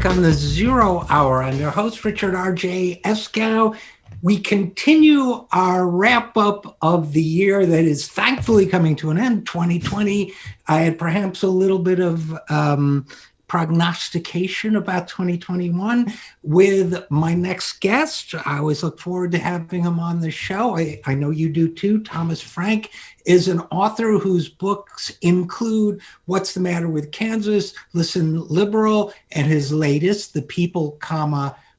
back on the Zero Hour. I'm your host, Richard RJ Eskow. We continue our wrap up of the year that is thankfully coming to an end, 2020. I had perhaps a little bit of prognostication about 2021 with my next guest. I always look forward to having him on the show. I know you do too. Thomas Frank is an author whose books include What's the Matter with Kansas, Listen Liberal, and his latest, The People,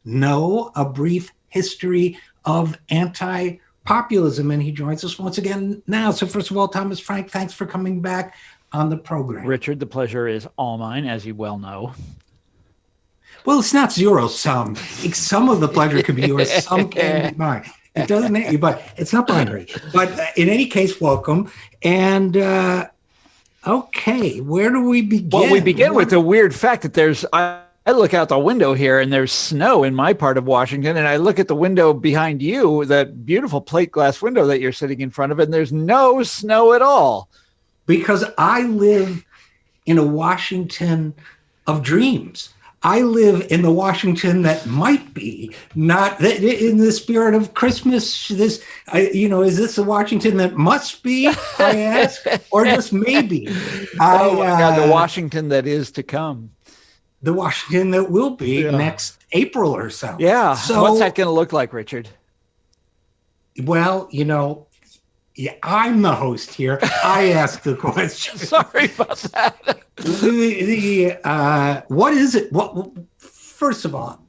No, A Brief History of Anti-Populism. And he joins us once again now. So first of all, Thomas Frank, thanks for coming back on the program. Richard, the pleasure is all mine, as you well know. Well, it's not zero sum. Some of the pleasure could be yours, some can be mine. It doesn't hit you, but it's not binary. But in any case, welcome. And okay, where do we begin? Well, we begin with the weird fact that I look out the window here and there's snow in my part of Washington, and I look at the window behind you, that beautiful plate glass window that you're sitting in front of, and there's no snow at all. Because I live in a Washington of dreams. I live in the Washington that might be, not in the spirit of Christmas. Is this a Washington that must be, I ask, or just maybe? Oh my God, the Washington that is to come. The Washington that will be next April or so. Yeah. So, what's that going to look like, Richard? Well, yeah, I'm the host here. I ask the question. Sorry about that. What is it? First of all,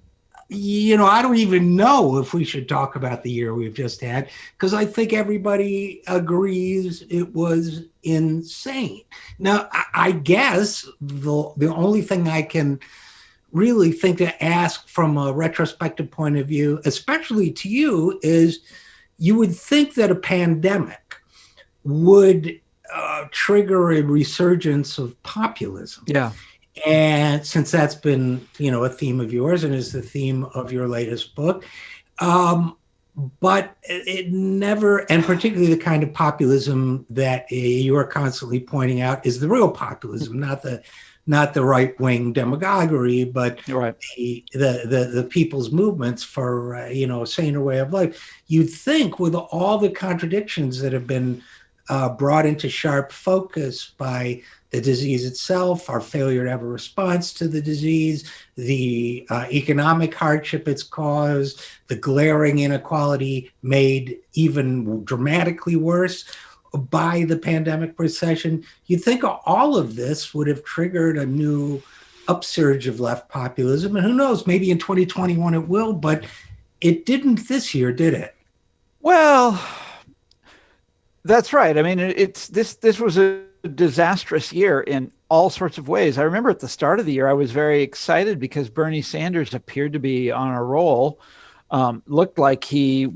I don't even know if we should talk about the year we've just had, because I think everybody agrees it was insane. Now, I guess the only thing I can really think to ask from a retrospective point of view, especially to you, is you would think that a pandemic would trigger a resurgence of populism. Yeah. And since that's been, a theme of yours and is the theme of your latest book, but it never, and particularly the kind of populism that you are constantly pointing out is the real populism, not the right-wing demagoguery, but right. the people's movements for a saner way of life. You'd think with all the contradictions that have been brought into sharp focus by the disease itself, our failure to have a response to the disease, the economic hardship it's caused, the glaring inequality made even dramatically worse by the pandemic recession, you'd think all of this would have triggered a new upsurge of left populism. And who knows, maybe in 2021 it will, but it didn't this year, did it? Well, that's right. I mean, this was a disastrous year in all sorts of ways. I remember at the start of the year, I was very excited because Bernie Sanders appeared to be on a roll, looked like he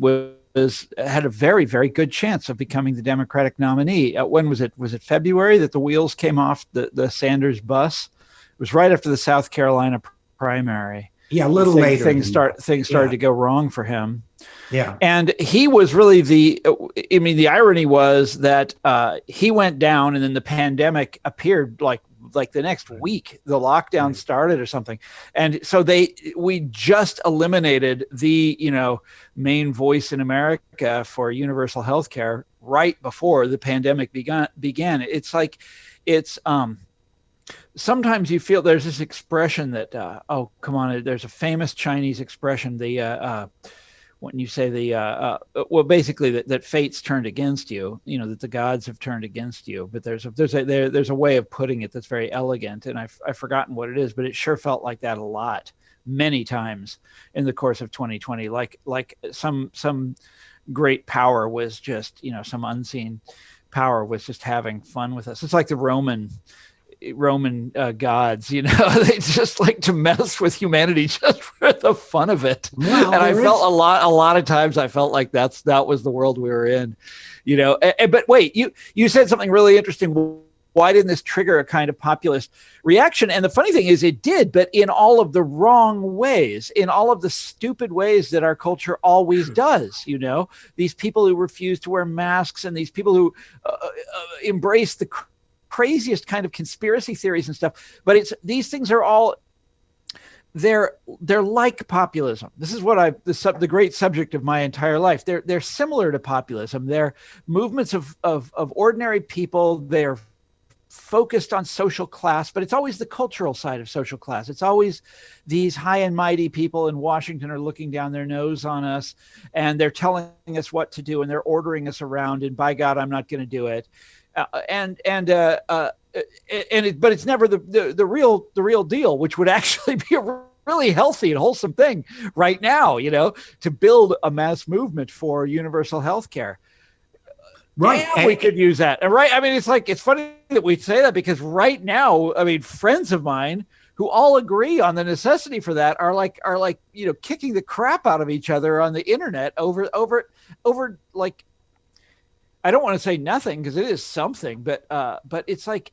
had a very, very good chance of becoming the Democratic nominee. When was it? Was it February that the wheels came off the Sanders bus? It was right after the South Carolina primary. Yeah, a little later. Things started to go wrong for him. Yeah. And he was really the irony was that he went down and then the pandemic appeared like the next week, the lockdown started or something. And so we just eliminated the, main voice in America for universal health care right before the pandemic began. It's like, sometimes you feel there's this expression that, oh, come on, there's a famous Chinese expression, when you say basically that fate's turned against you, that the gods have turned against you. But there's a way of putting it that's very elegant, and I've forgotten what it is, but it sure felt like that a lot, many times in the course of 2020, like some great power was just, some unseen power was just having fun with us. It's like the Roman gods, they just like to mess with humanity just for the fun of it. Well, and I felt a lot of times I felt like that was the world we were in, but wait, you said something really interesting. Why didn't this trigger a kind of populist reaction? And the funny thing is it did, but in all of the wrong ways, in all of the stupid ways that our culture always does, these people who refuse to wear masks and these people who embrace the craziest kind of conspiracy theories and stuff. But these things are all they're like populism. This is what the great subject of my entire life. They're similar to populism. They're movements of ordinary people. They're focused on social class, but it's always the cultural side of social class. It's always these high and mighty people in Washington are looking down their nose on us, and they're telling us what to do, and they're ordering us around, and by God, I'm not going to do it. But it's never the real deal, which would actually be a really healthy and wholesome thing right now, to build a mass movement for universal health care. Right. Damn, we could use that. And right. I mean, it's funny that we say that, because right now, I mean, friends of mine who all agree on the necessity for that are like, kicking the crap out of each other on the internet over like, I don't want to say nothing, because it is something, but it's like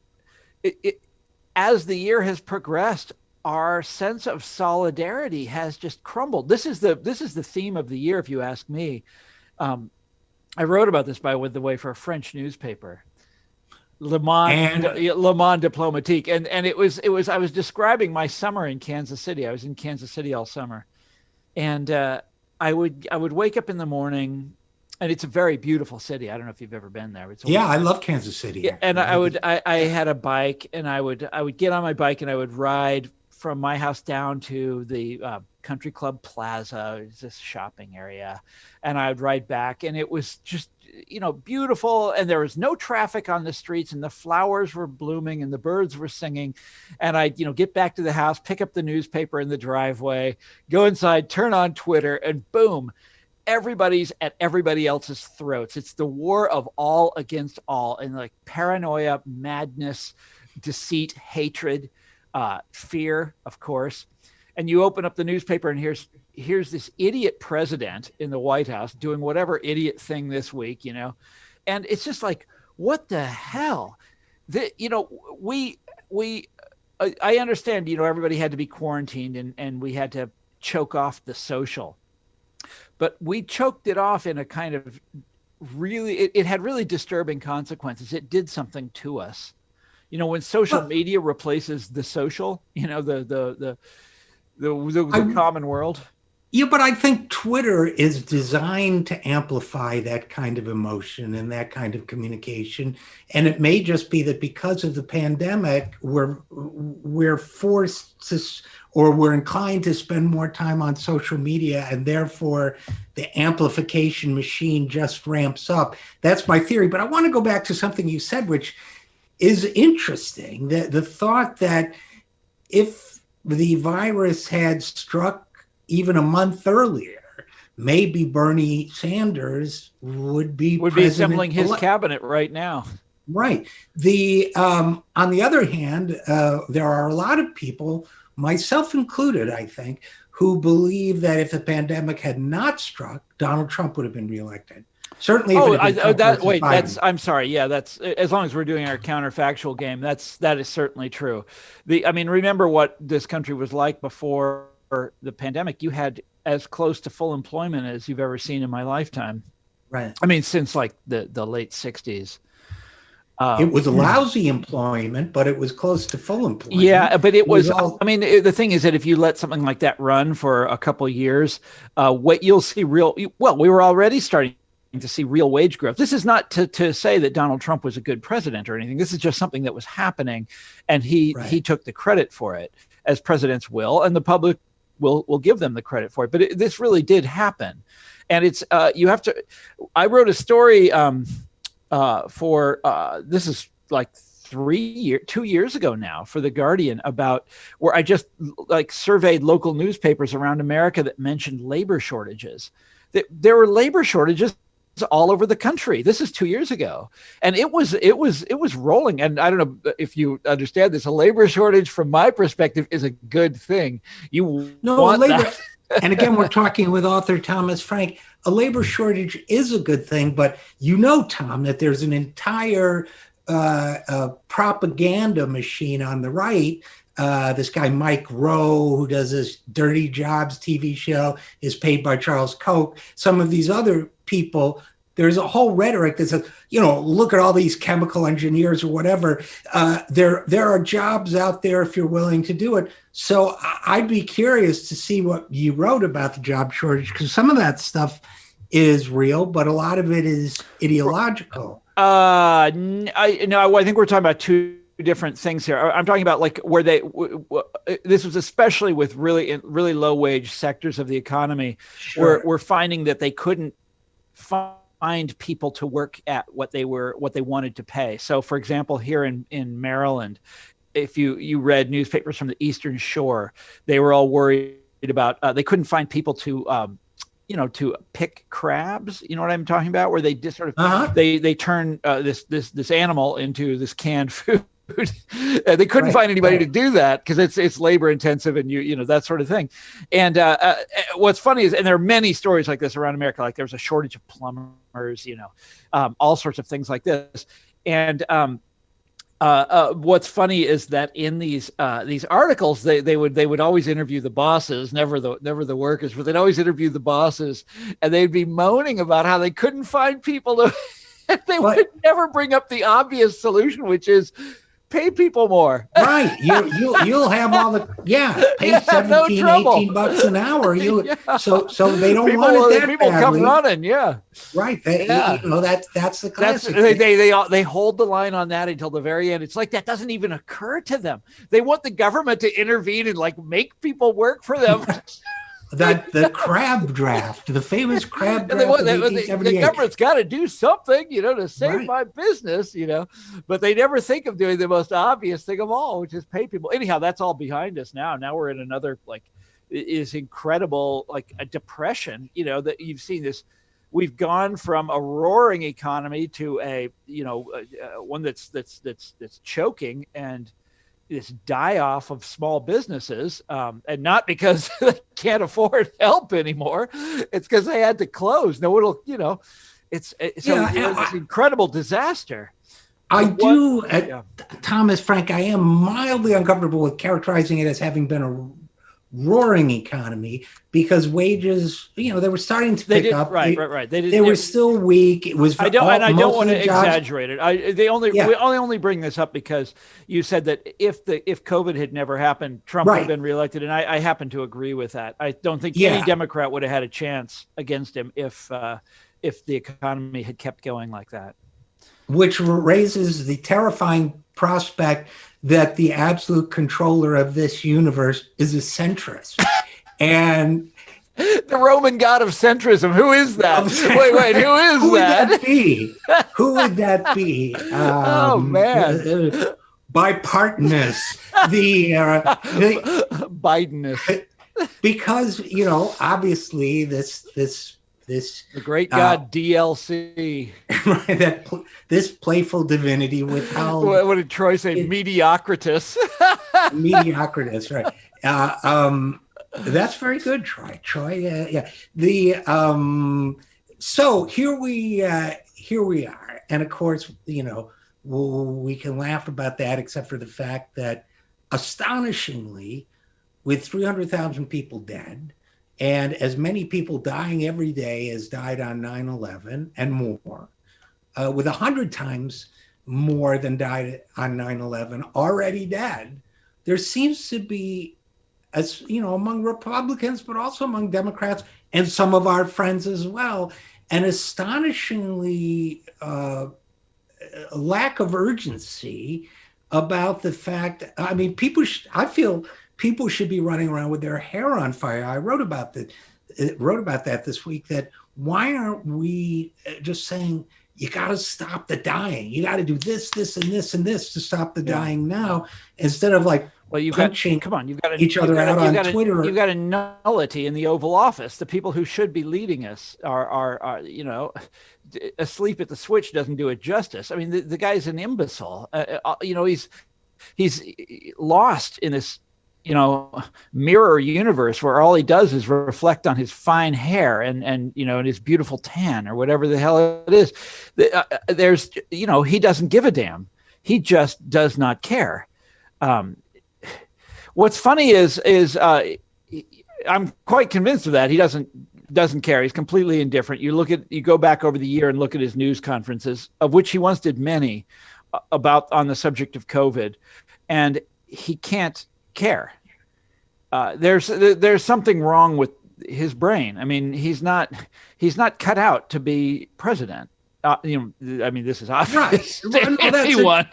as the year has progressed, our sense of solidarity has just crumbled. This is the theme of the year, if you ask me. I wrote about this, by the way, for a French newspaper, Le Monde Diplomatique, and it was I was describing my summer in Kansas City. I was in Kansas City all summer, and I would wake up in the morning, and it's a very beautiful city. I don't know if you've ever been there. I love Kansas City. Yeah, and I had a bike, and I would get on my bike, and I would ride from my house down to the Country Club Plaza. It's this shopping area, and I would ride back, and it was just beautiful, and there was no traffic on the streets, and the flowers were blooming, and the birds were singing, and I'd get back to the house, pick up the newspaper in the driveway, go inside, turn on Twitter, and boom, everybody's at everybody else's throats. It's the war of all against all, and like paranoia, madness, deceit, hatred, fear, of course. And you open up the newspaper, and here's this idiot president in the White House doing whatever idiot thing this week, and it's just like, what the hell? I understand, everybody had to be quarantined, and we had to choke off the social, but we choked it off in a kind of it had really disturbing consequences. It did something to us. When social media replaces the social, the common world. Yeah, but I think Twitter is designed to amplify that kind of emotion and that kind of communication. And it may just be that because of the pandemic, we're forced to, or we're inclined to spend more time on social media, and therefore the amplification machine just ramps up. That's my theory. But I want to go back to something you said, which is interesting. The thought that if the virus had struck even a month earlier, maybe Bernie Sanders would be assembling his cabinet right now. Right. On the other hand, there are a lot of people, myself included, I think, who believe that if the pandemic had not struck, Donald Trump would have been reelected. Certainly. I'm sorry. Yeah, that's, as long as we're doing our counterfactual game, that is certainly true. Remember what this country was like before the pandemic. You had as close to full employment as you've ever seen in my lifetime. Right. Since like the late 60s. It was a lousy employment, but it was close to full employment. Yeah, but it was the thing is that if you let something like that run for a couple of years, what you'll see we were already starting to see real wage growth. This is not to say that Donald Trump was a good president or anything. This is just something that was happening, and he took the credit for it, as presidents will, and the public will give them the credit for it. But this really did happen, and it's you have to. I wrote a story for this is like 2 years ago now, for The Guardian, about where I just surveyed local newspapers around America that mentioned labor shortages. There were labor shortages all over the country. This is 2 years ago, and it was rolling. And I don't know if you understand this. A labor shortage, from my perspective, is a good thing. And again, we're talking with author Thomas Frank. A labor shortage is a good thing, but Tom, that there's an entire propaganda machine on the right. This guy, Mike Rowe, who does this Dirty Jobs TV show, is paid by Charles Koch. Some of these other people there's a whole rhetoric that says, look at all these chemical engineers or whatever. There are jobs out there if you're willing to do it. So I'd be curious to see what you wrote about the job shortage, because some of that stuff is real, but a lot of it is ideological. I think we're talking about two different things here. I'm talking about like where this was especially with really low wage sectors of the economy, Sure. where we're finding that they couldn't find people to work at what they wanted to pay. So for example, here in Maryland, if you read newspapers from the Eastern Shore, they were all worried about they couldn't find people to to pick crabs. You know what I'm talking about? Where they just sort of they turn this animal into this canned food. They couldn't find anybody to do that because it's labor intensive and that sort of thing. And what's funny is, and there are many stories like this around America. Like there's a shortage of plumbers, all sorts of things like this. And what's funny is that in these articles, they would always interview the bosses, never the workers, but they'd always interview the bosses, and they'd be moaning about how they couldn't find people to. They would never bring up the obvious solution, which is pay people more. Right. You'll have all the pay 17, no $18 an hour. So they don't want it that people badly. Come running, Right. That's the classic. They hold the line on that until the very end. It's like that doesn't even occur to them. They want the government to intervene and like make people work for them. The crab draft, the famous crab draft. The government's got to do something, to save my business, but they never think of doing the most obvious thing of all, which is pay people. Anyhow, that's all behind us now. Now we're in another, is incredible, a depression, that you've seen this. We've gone from a roaring economy to a one that's choking, and this die off of small businesses, and not because they can't afford help anymore. It's because they had to close. No one will, it's this incredible disaster. Thomas Frank, I am mildly uncomfortable with characterizing it as having been a roaring economy, because wages, they were starting to pick up. Right. They were still weak. It was. I don't want to exaggerate it. We only bring this up because you said that if COVID had never happened, Trump would have been reelected, and I happen to agree with that. I don't think any Democrat would have had a chance against him if the economy had kept going like that. Which raises the terrifying prospect that the absolute controller of this universe is a centrist. And the Roman god of centrism. Who is that? Wait, who is who that? Would that be? Who would that be? Oh man. Bipartness. The Bidenness. Because, obviously this the great god DLC. This playful divinity withheld. What did Troy say? Mediocritus. Mediocritus, right? That's very good, Troy. Yeah. So here we are, and of course, we can laugh about that, except for the fact that, astonishingly, with 300,000 people dead, and as many people dying every day as died on 9/11 and more, with 100 times more than died on 9/11 already dead, there seems to be, as among Republicans, but also among Democrats and some of our friends as well, an astonishingly lack of urgency about the fact. I mean, I feel people should be running around with their hair on fire. I wrote about that this week, that why aren't we just saying, you got to stop the dying. You got to do this, this, and this, and this to stop the dying now, instead of punching each other out on Twitter. You've got a nullity in the Oval Office. The people who should be leading us are asleep at the switch. Doesn't do it justice. I mean, the guy's an imbecile. He's lost in this mirror universe where all he does is reflect on his fine hair and his beautiful tan or whatever the hell it is. There's, he doesn't give a damn. He just does not care. What's funny is I'm quite convinced of that. He doesn't doesn't care. He's completely indifferent. You go back over the year and look at his news conferences, of which he once did many, about on the subject of COVID, and he can't care. There's something wrong with his brain. I mean, he's not cut out to be president. I mean, this is obvious to anyone,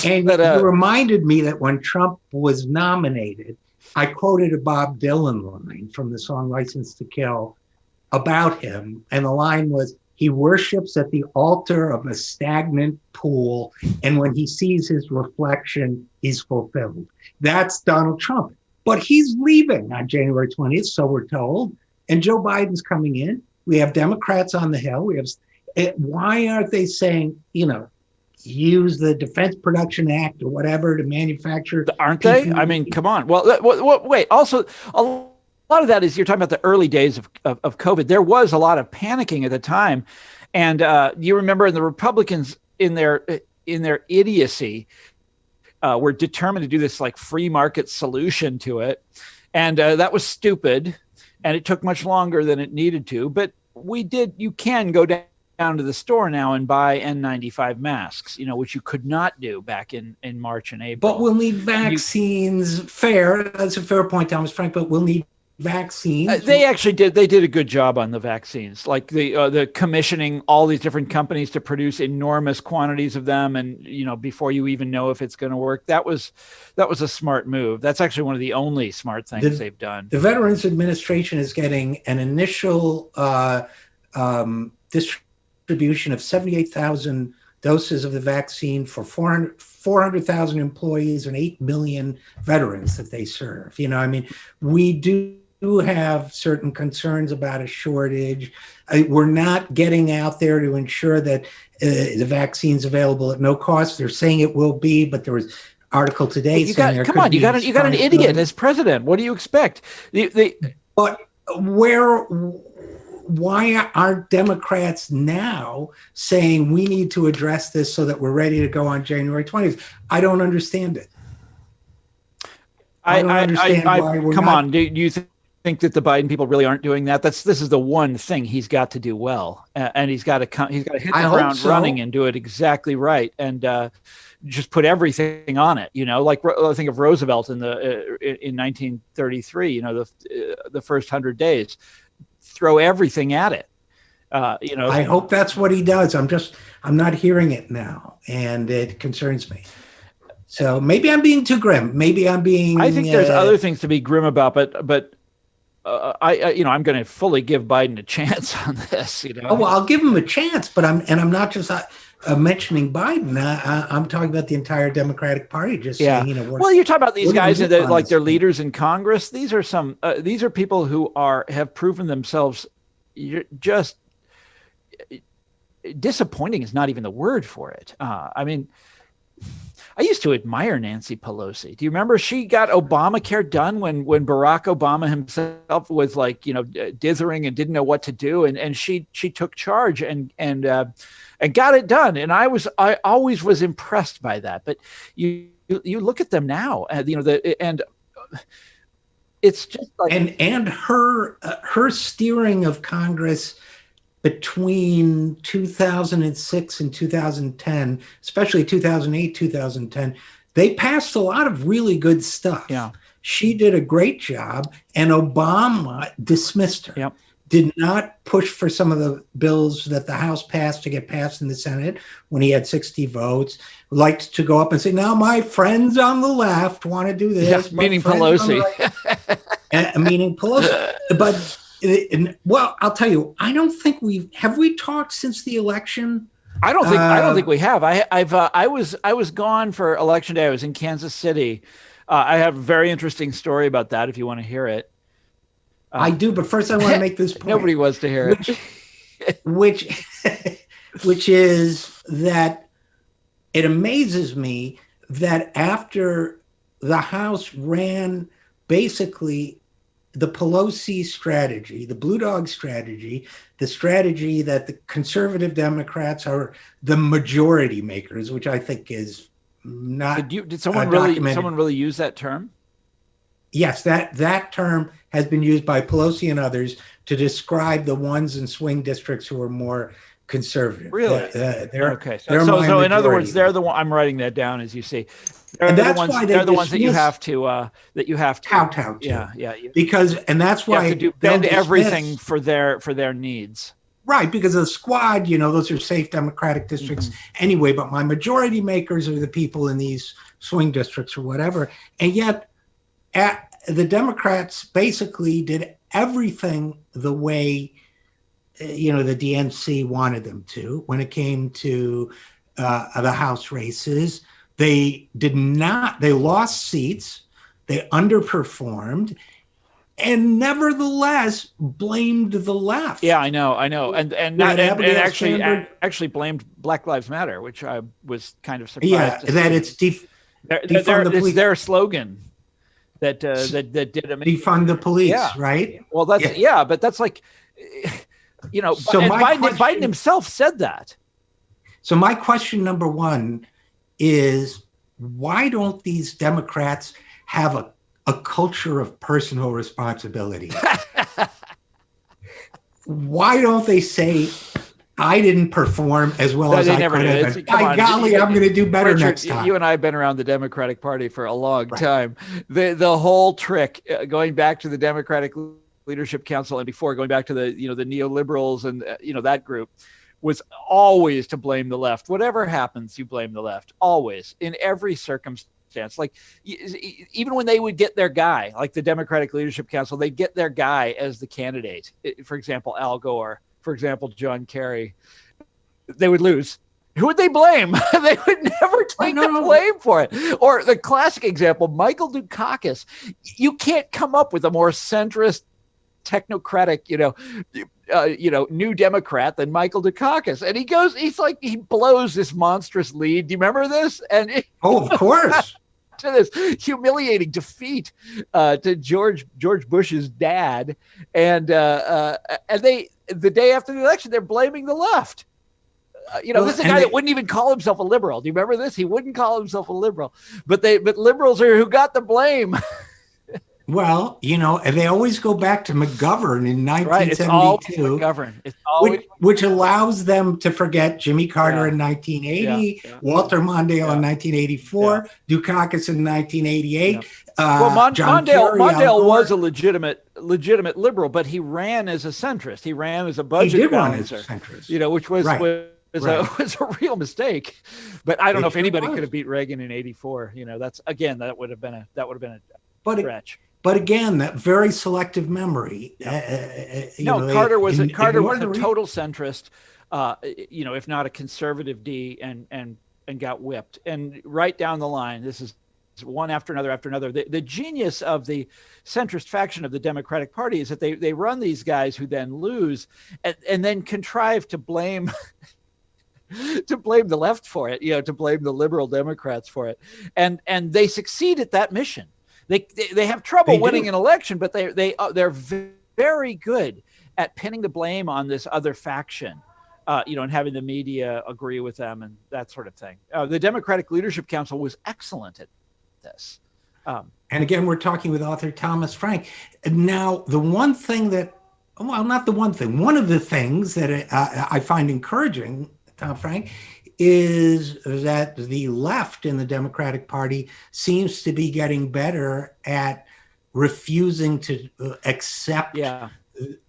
And but, you reminded me that when Trump was nominated, I quoted a Bob Dylan line from the song License to Kill about him. And the line was, he worships at the altar of a stagnant pool. And when he sees his reflection, he's fulfilled. That's Donald Trump. But he's leaving on January 20th, so we're told. And Joe Biden's coming in. We have Democrats on the Hill. Why aren't they saying, use the Defense Production Act or whatever to manufacture? Aren't they? I mean, come on. Well, wait. Also, a lot of that is, you're talking about the early days of COVID. There was a lot of panicking at the time, and you remember the Republicans in their idiocy were determined to do this like free market solution to it, and that was stupid, and it took much longer than it needed to. But you can go down to the store now and buy N95 masks, which you could not do back in March and April. But we'll need vaccines. That's a fair point, Thomas Frank, but we'll need vaccines. They actually did. They did a good job on the vaccines, like the commissioning all these different companies to produce enormous quantities of them. And, before you even know if it's going to work, that was a smart move. That's actually one of the only smart things they've done. The Veterans Administration is getting an initial distribution of 78,000 doses of the vaccine for 400,000 employees and 8 million veterans that they serve. We do have certain concerns about a shortage. We're not getting out there to ensure that the vaccine's available at no cost. They're saying it will be, but there was an article today saying there could be. You got an idiot as president. What do you expect? But why aren't Democrats now saying we need to address this so that we're ready to go on January 20th? I don't understand it. I don't understand why we're come not. On, do you think that the Biden people really aren't doing that? This is the one thing he's got to do well, and he's got to hit the ground running and do it exactly right, and just put everything on it. Like I think of Roosevelt in 1933. The first 100 days. Throw everything at it. I hope that's what he does. I'm not hearing it now, and it concerns me. So maybe I'm being too grim. I think there's other things to be grim about, but I'm going to fully give Biden a chance on this. Oh, well, I'll give him a chance, but I'm not just mentioning Biden. I'm talking about the entire Democratic Party. Just saying, well, you're talking about these guys that like their leaders in Congress. These are people who have proven themselves. Just disappointing is not even the word for it. I mean, I used to admire Nancy Pelosi. Do you remember she got Obamacare done when Barack Obama himself was like, dithering and didn't know what to do, and she took charge and got it done. And I always was impressed by that. But you look at them now, and it's just like and her steering of Congress between 2006 and 2010, especially 2008, 2010, they passed a lot of really good stuff. Yeah. She did a great job, and Obama dismissed her. Yep. Did not push for some of the bills that the House passed to get passed in the Senate when he had 60 votes. Liked to go up and say, now my friends on the left want to do this. Yeah, meaning Pelosi. Meaning Pelosi. But well, I'll tell you, I don't think we talked since the election. I don't think we have. I was gone for election day. I was in Kansas City. I have a very interesting story about that if you want to hear it. I do, but first I want to make this point. Nobody wants to hear it. Which is that it amazes me that after the House ran basically the Pelosi strategy, the Blue Dog strategy, the strategy that the conservative Democrats are the majority makers, which I think is not. Did someone really use that term? Yes, that term has been used by Pelosi and others to describe the ones in swing districts who are more conservative. Really? They're Okay. they're So in other words, minority. they're the one. I'm writing that down as you see. And that's why they They're the ones that you dismiss have to kowtow to. yeah. And that's You have to why do they'll bend everything dismiss. for their needs. Right, because of the squad, those are safe Democratic districts anyway, but my majority makers are the people in these swing districts or whatever. And yet, the Democrats basically did everything the way, the DNC wanted them to when it came to the House races. They lost seats, they underperformed, and nevertheless blamed the left. Yeah, I know, and actually blamed Black Lives Matter, which I was kind of surprised. Yeah, that it's it's their slogan that did amazing. Defund the police, right? Well, but that's like, So Biden himself said that. So my question number one is, why don't these Democrats have a culture of personal responsibility? Why don't they say, I didn't perform as well as I could have? By golly, I'm going to do better next time. You and I have been around the Democratic Party for a long time. The whole trick, going back to the Democratic Leadership Council and before, going back to the the neoliberals and that group, was always to blame the left. Whatever happens, you blame the left. Always, in every circumstance. Like even when they would get their guy, like the Democratic Leadership Council, they'd get their guy as the candidate. For example, Al Gore, for example, John Kerry. They would lose. Who would they blame? They would never take the blame for it. Or the classic example, Michael Dukakis. You can't come up with a more centrist, technocratic, New Democrat than Michael Dukakis. And he blows this monstrous lead. Do you remember this? And of course. To this humiliating defeat to George Bush's dad. And they, the day after the election, they're blaming the left. This is a guy that wouldn't even call himself a liberal. Do you remember this? He wouldn't call himself a liberal, but liberals are who got the blame. Well, and they always go back to McGovern in 1972, which allows them to forget Jimmy Carter in 1980, Walter Mondale in 1984, Dukakis in 1988. Well, Mondale was a legitimate liberal, but he ran as a centrist. He ran as a budget balancer, which was was a real mistake. But I don't know if anybody could have beat Reagan in '84. That would have been a stretch. But again, that very selective memory. Carter was a total centrist, if not a conservative D, and got whipped. And right down the line, this is one after another. The genius of the centrist faction of the Democratic Party is that they run these guys who then lose, and then contrive to blame. To blame the left for it, to blame the liberal Democrats for it, and they succeed at that mission. They have trouble winning an election, but they're very good at pinning the blame on this other faction, and having the media agree with them and that sort of thing. The Democratic Leadership Council was excellent at this. And again, we're talking with author Thomas Frank. Now, one of the things that I find encouraging, Tom Frank, is that the left in the Democratic Party seems to be getting better at refusing to accept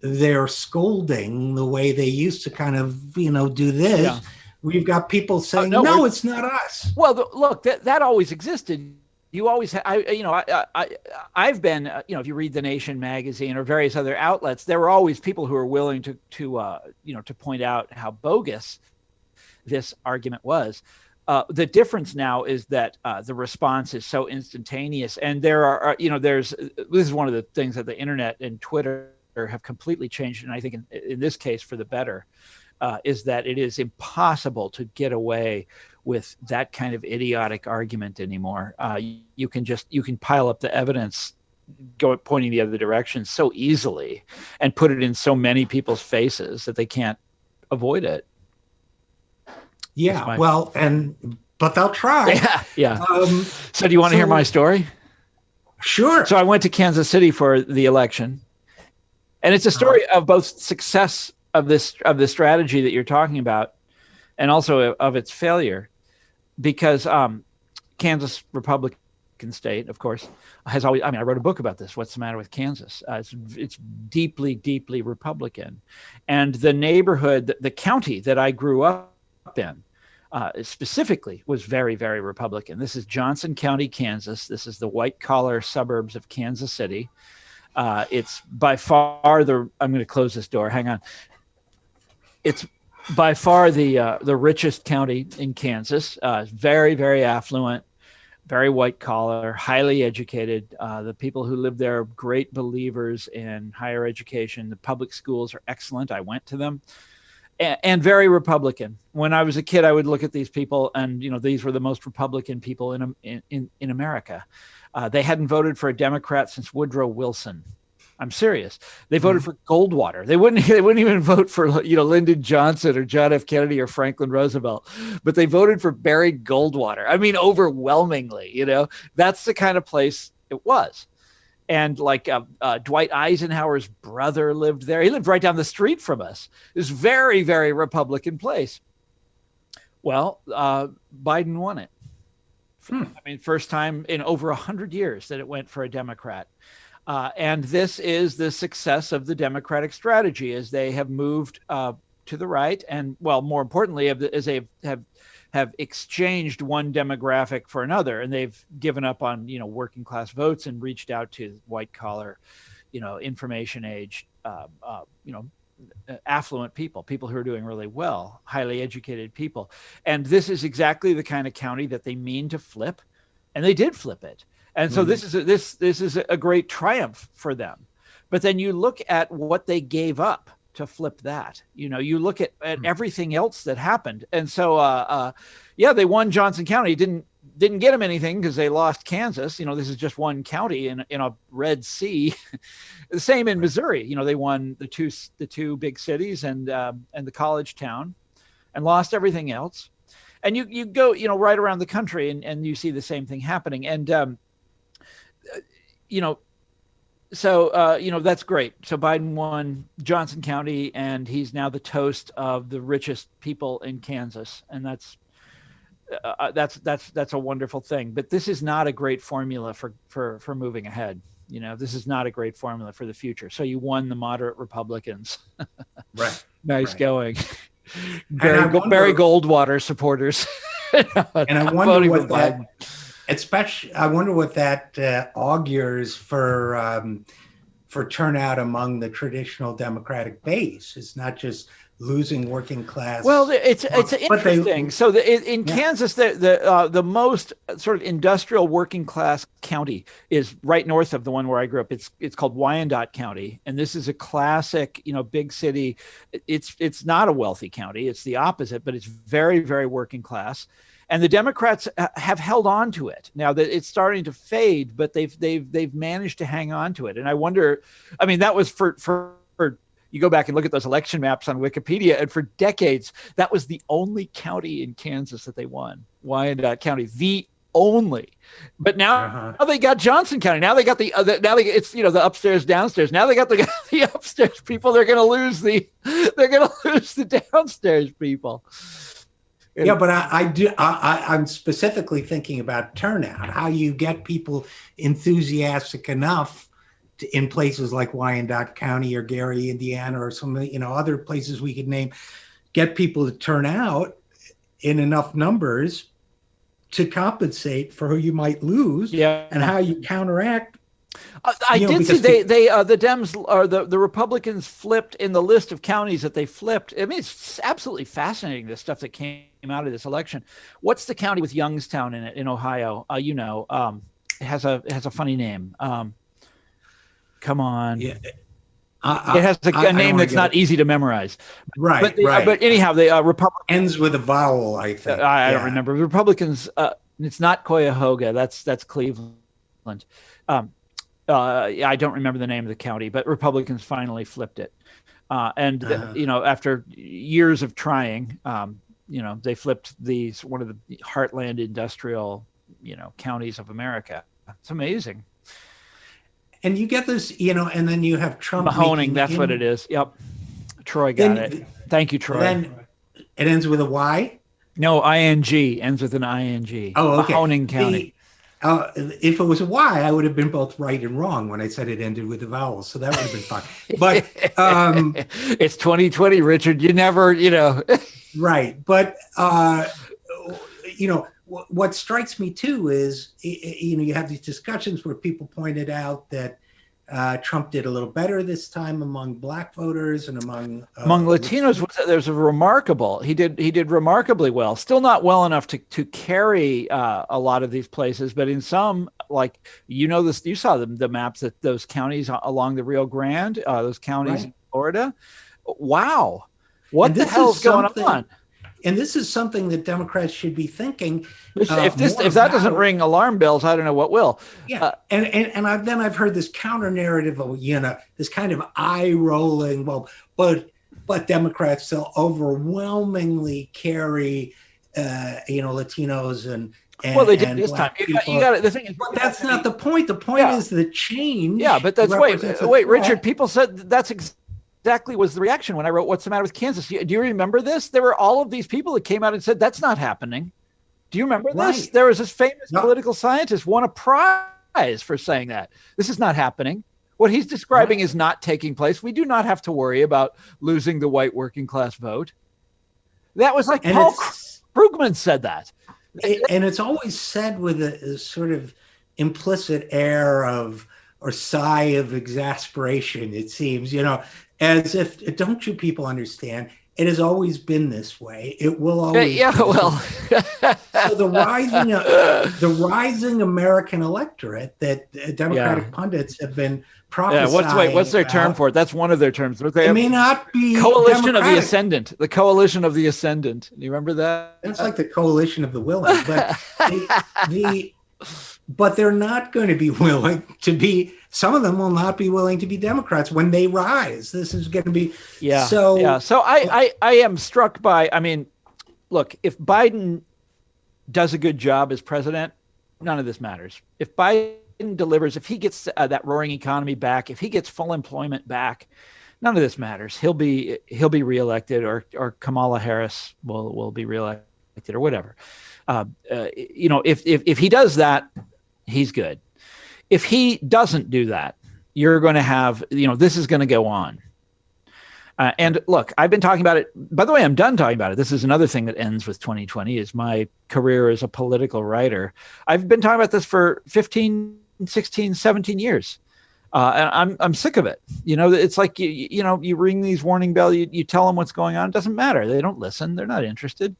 their scolding the way they used to kind of, do this. Yeah. We've got people saying, no, it's not us. Well, look, that always existed. You always, I've been, if you read The Nation magazine or various other outlets, there were always people who were willing to point out how bogus this argument was. The difference now is that the response is so instantaneous, and there are, this is one of the things that the internet and Twitter have completely changed, and I think in this case for the better, is that it is impossible to get away with that kind of idiotic argument anymore. You can pile up the evidence pointing the other direction so easily and put it in so many people's faces that they can't avoid it. Yeah, but they'll try. Yeah. So do you want to hear my story? Sure. So I went to Kansas City for the election, And it's a story of both success of this strategy that you're talking about, and also of its failure, because Kansas, Republican state, of course, has always. I mean, I wrote a book about this. What's the matter with Kansas? It's deeply, deeply Republican, and the neighborhood, the county that I grew up in, specifically was very, very Republican. This is Johnson County, Kansas. This is the white-collar suburbs of Kansas City. It's by far the. I'm going to close this door. Hang on. It's by far the richest county in Kansas. Very, very affluent, very white collar, highly educated. The people who live there are great believers in higher education. The public schools are excellent. I went to them. And very Republican. When I was a kid, I would look at these people, and these were the most Republican people in America. They hadn't voted for a Democrat since Woodrow Wilson. I'm serious. They voted for Goldwater. They wouldn't even vote for Lyndon Johnson or John F. Kennedy or Franklin Roosevelt, but they voted for Barry Goldwater. I mean, overwhelmingly. That's the kind of place it was. And like Dwight Eisenhower's brother lived there. He lived right down the street from us. This very, very Republican place. Well, Biden won it. I mean, first time in over 100 years that it went for a Democrat. And this is the success of the Democratic strategy, as they have moved to the right, and more importantly, as they have exchanged one demographic for another, and they've given up on working class votes and reached out to white collar, information age, affluent people who are doing really well, highly educated people. And this is exactly the kind of county that they mean to flip, and they did flip it. And so this is a great triumph for them. But then you look at what they gave up to flip that. You look at everything else that happened. And so they won Johnson County. Didn't get them anything because they lost Kansas. This is just one county in a red sea. The same in Missouri. They won the two big cities and the college town, and lost everything else. And you go right around the country and you see the same thing happening. And so that's great. So Biden won Johnson County, and he's now the toast of the richest people in Kansas, and that's a wonderful thing. But this is not a great formula for moving ahead. This is not a great formula for the future. So you won the moderate Republicans. Right. Nice going. Barry Goldwater supporters. And I wonder what that. Especially, I wonder what that augurs for turnout among the traditional Democratic base. It's not just losing working class. Well, it's interesting. In Kansas, the most sort of industrial working class county is right north of the one where I grew up. It's called Wyandotte County, and this is a classic, big city. It's not a wealthy county. It's the opposite, but it's very, very working class. And the Democrats have held on to it. Now that it's starting to fade, but they've managed to hang on to it. And I wonder, I mean, that was for you go back and look at those election maps on Wikipedia, and for decades, that was the only county in Kansas that they won, Wyandotte County, the only. But now they got Johnson County. Now they got it's the upstairs downstairs. Now they got the upstairs people. They're going to lose the downstairs people. Yeah, but I'm specifically thinking about turnout, how you get people enthusiastic enough in places like Wyandotte County or Gary, Indiana, or some other places we could name, get people to turn out in enough numbers to compensate for who you might lose, and how you counteract. I did see the Dems or the Republicans flipped in the list of counties that they flipped. I mean, it's absolutely fascinating, the stuff that came out of this election. What's the county with Youngstown in it in Ohio? It has a funny name. Come on. Yeah. It has a name that's not easy to memorize. Right. But anyhow, the Republicans ends with a vowel, I think. I don't remember. The Republicans, it's not Cuyahoga. That's Cleveland. I don't remember the name of the county, but Republicans finally flipped it. After years of trying, they flipped one of the heartland industrial, counties of America. It's amazing. and you get this, and then you have Trump Mahoning, that's what it is. Yep. Troy got it. Thank you, Troy. Then it ends with a Y? No, ing, ends with an ing. Oh, okay. Mahoning County. If it was a Y, I would have been both right and wrong when I said it ended with a vowel. So that would have been fine. But it's 2020, Richard. You never, Right. But, what strikes me too is, you have these discussions where people pointed out that Trump did a little better this time among Black voters and among Latinos. There's a remarkable. He did remarkably well. Still not well enough to carry a lot of these places, but in some, like this, you saw the maps that those counties along the Rio Grande, those counties in Florida. Wow, what the hell is going on? And this is something that Democrats should be thinking. If that doesn't ring alarm bells, I don't know what will. Yeah, and I've heard this counter narrative of this kind of eye rolling. Well, but Democrats still overwhelmingly carry Latinos and well, they did this time. You got it. The thing is, but that's not the point. The point is the change. Yeah, but that's wait, Richard. People said that's exactly was the reaction when I wrote "What's the Matter with Kansas?" Do you remember this? There were all of these people that came out and said that's not happening. Do you remember this? There was this famous political scientist won a prize for saying that this is not happening. What he's describing is not taking place. We do not have to worry about losing the white working class vote. That was like Paul Krugman said that. And it's always said with a sort of implicit air of or sigh of exasperation, it seems, as if, don't you people understand? It has always been this way. It will always. So the rising American electorate that Democratic pundits have been prophesying. What's their term for it? That's one of their terms. It may not be coalition Democratic. of the ascendant. The coalition of the ascendant. Do you remember that? That's like the coalition of the willing, but but they're not going to be willing to be. Some of them will not be willing to be Democrats when they rise. This is going to be So I am struck by. I mean, look, if Biden does a good job as president, none of this matters. If Biden delivers, if he gets that roaring economy back, if he gets full employment back, none of this matters. He'll be reelected, or Kamala Harris will be reelected, or whatever. If he does that, he's good. If he doesn't do that, you're going to have, this is going to go on. And look, I've been talking about it. By the way, I'm done talking about it. This is another thing that ends with 2020 is my career as a political writer. I've been talking about this for 15, 16, 17 years. And I'm sick of it. It's like, you ring these warning bells, you tell them what's going on. It doesn't matter. They don't listen. They're not interested.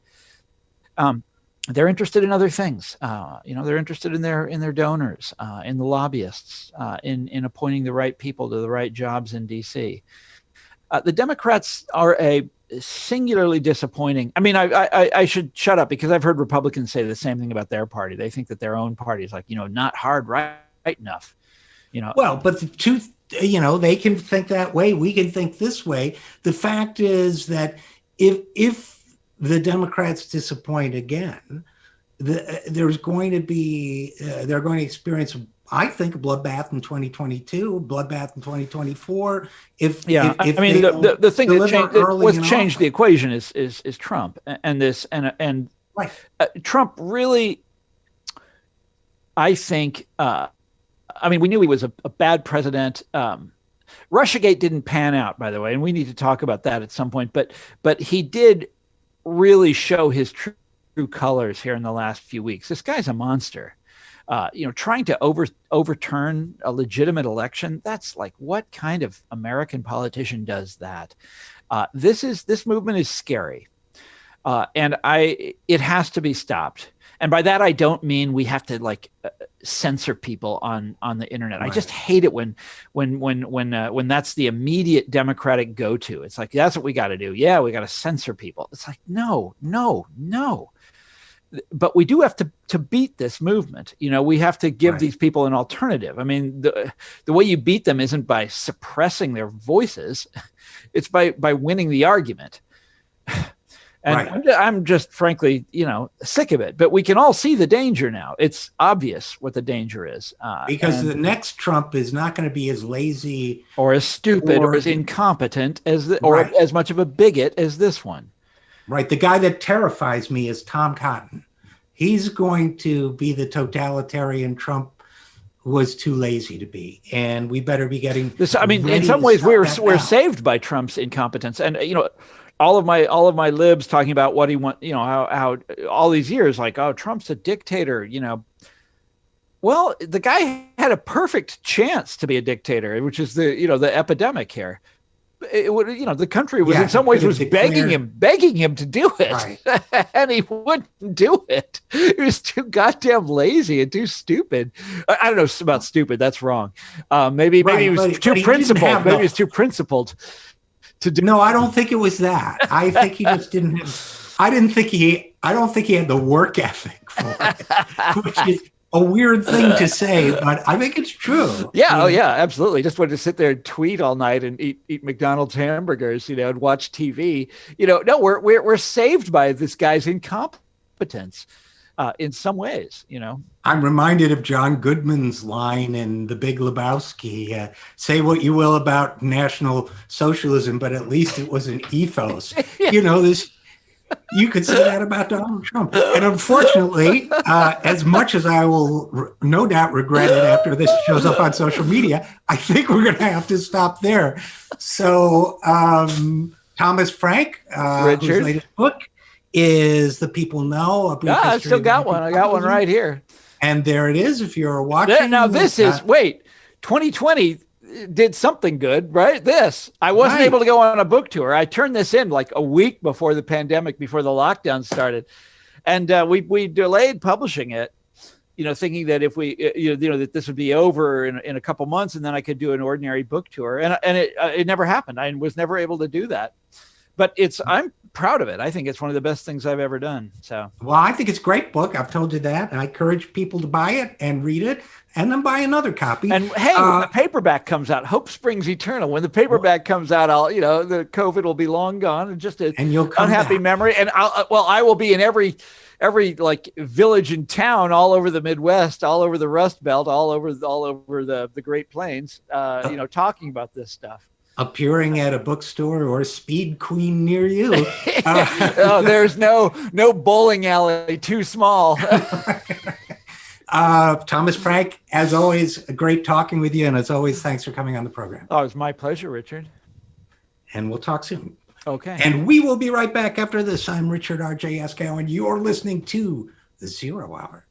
They're interested in other things. They're interested in their donors, in the lobbyists, in appointing the right people to the right jobs in DC. The Democrats are a singularly disappointing. I mean, I should shut up because I've heard Republicans say the same thing about their party. They think that their own party is like, not hard right enough. Well, but the truth, they can think that way. We can think this way. The fact is that if the Democrats disappoint again, they're going to experience, I think, a bloodbath in 2022, bloodbath in 2024. The thing that changed the equation is Trump and this and right. Trump really, I think. We knew he was a bad president. Russiagate didn't pan out, by the way, and we need to talk about that at some point. But he did really show his true colors here in the last few weeks. This guy's a monster. Trying to overturn a legitimate election. That's like, what kind of American politician does that? This movement is scary. And it has to be stopped. And by that, I don't mean we have to censor people on the internet. Right. I just hate it when that's the immediate Democratic go-to. It's like, that's what we got to do. Yeah, we got to censor people. It's like, no. But we do have to beat this movement. We have to give these people an alternative. I mean, the way you beat them isn't by suppressing their voices. It's by winning the argument. And Right. I'm just frankly, sick of it. But we can all see the danger now. It's obvious what the danger is. Because the next Trump is not going to be as lazy or as stupid or or as incompetent or right. as much of a bigot as this one. Right. The guy that terrifies me is Tom Cotton. He's going to be the totalitarian Trump was too lazy to be, and we better be getting This, I mean, in ready some to ways, stop we're that we're now. saved by Trump's incompetence, and all of my libs talking about what he want, how all these years, like, oh, Trump's a dictator, Well, the guy had a perfect chance to be a dictator, which is the epidemic here. It would, the country was Yeah, in he some could ways have was begging declared him to do it, right. and he wouldn't do it. He was too goddamn lazy and too stupid. I don't know about stupid. That's wrong. Maybe he Right, was too but he didn't principled. have Maybe he the. was too principled to do. No, I don't think it was that. I think he just didn't have. I didn't think he. I don't think he had the work ethic for it, which is a weird thing to say, but I think it's true. Yeah, oh yeah, absolutely. Just wanted to sit there and tweet all night and eat McDonald's hamburgers, and watch TV. No, we're saved by this guy's incompetence in some ways. I'm reminded of John Goodman's line in The Big Lebowski: "Say what you will about National Socialism, but at least it was an ethos." This. You could say that about Donald Trump. And unfortunately, as much as I will no doubt regret it after this shows up on social media, I think we're going to have to stop there. So, Thomas Frank, whose Richard, latest book is The People Know, A Brief I History still of got one. I got one right here. And there it is. If you're watching. Now this is wait, 2020 did something good, right? I wasn't able to go on a book tour. I turned this in like a week before the pandemic, before the lockdown started, and we delayed publishing it. Thinking that if we, that this would be over in a couple months, and then I could do an ordinary book tour, and it never happened. I was never able to do that, but I'm proud of it. I think it's one of the best things I've ever done. So, well, I think it's a great book. I've told you that. I encourage people to buy it and read it, and then buy another copy. And hey, when the paperback comes out, hope springs eternal. When the paperback comes out, the COVID will be long gone, and just an unhappy memory. And I will be in every like village and town all over the Midwest, all over the Rust Belt, all over the Great Plains, talking about this stuff. Appearing at a bookstore or Speed Queen near you. There's no bowling alley too small. Thomas Frank, as always, great talking with you. And as always, thanks for coming on the program. Oh, it's my pleasure, Richard. And we'll talk soon. Okay. And we will be right back after this. I'm Richard RJ Eskow, and you're listening to The Zero Hour.